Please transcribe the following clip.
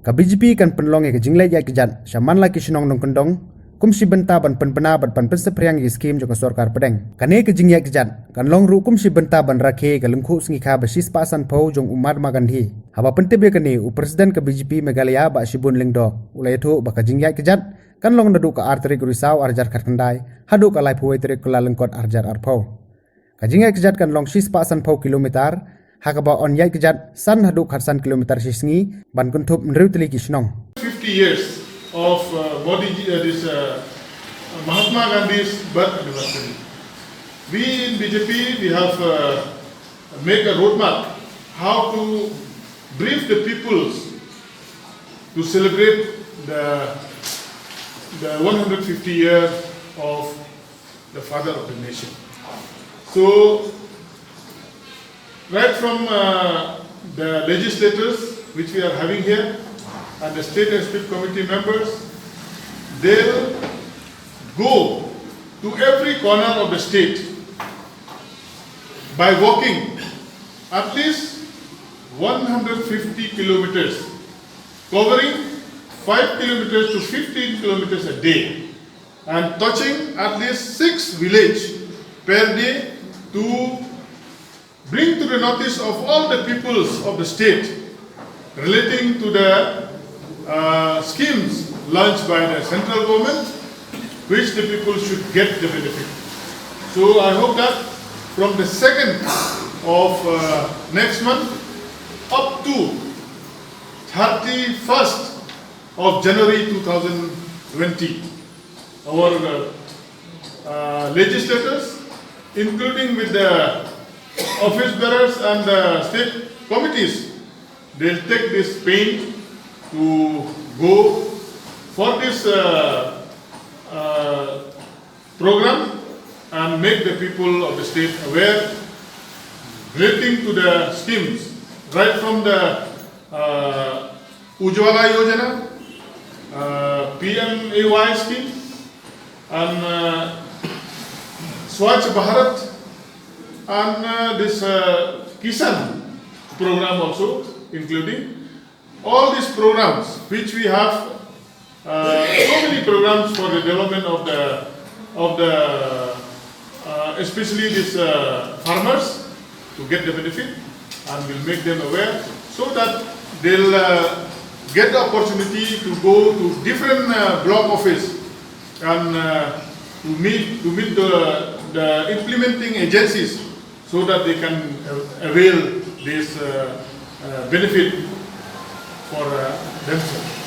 ka BJP kan penlong ke jinglai ya Kjat shaman la Kyndong Nong Kyndong kum si benta ban Pynbna ban pan pensepriang ke Skhim jong Sorkar pedeng kane ke jingya Kjat kan long ru kum si benta ban rakhe ke lengkhu sngi kha basis pasan phau jong umar magandhi haba pentebe kane u presiden ke BJP Meghalaya ba sibun lingdo ulai thu ba ka jingya Kjat kan long nadu ka artrik risau arjar khatandai hadu ka lai phuai trik kala lengkot arjar arphau ka jingya Kjat kan long sis pasan phau kilometer hakaba on Ïaid Kjat san hadu khatsan kilometer sisngi ban kuntup nrutli Kyndong 50 years of Mahatma Gandhi's birth anniversary. We in BJP we have make a roadmap how to brief the peoples to celebrate the 150 years of the father of the nation. So right from the legislators which we are having here and the state and state committee members, they'll go to every corner of the state by walking at least 150 kilometers, covering 5 kilometers to 15 kilometers a day and touching at least 6 villages per day to bring to the notice of all the peoples of the state relating to the schemes launched by the central government, which the people should get the benefit. So I hope that from the 2nd of next month up to 31st of January 2020, our legislators, including with the office bearers and the state committees, they'll take this pain to go for this program and make the people of the state aware relating to the schemes, right from the Ujjwala Yojana, PMAY scheme, and Swachh Bharat, and this Kisan program also, including all these programs which we have, so many programs for the development of the especially these farmers to get the benefit, and we'll make them aware so that they'll get the opportunity to go to different block office and to meet the implementing agencies so that they can avail this benefit for themselves.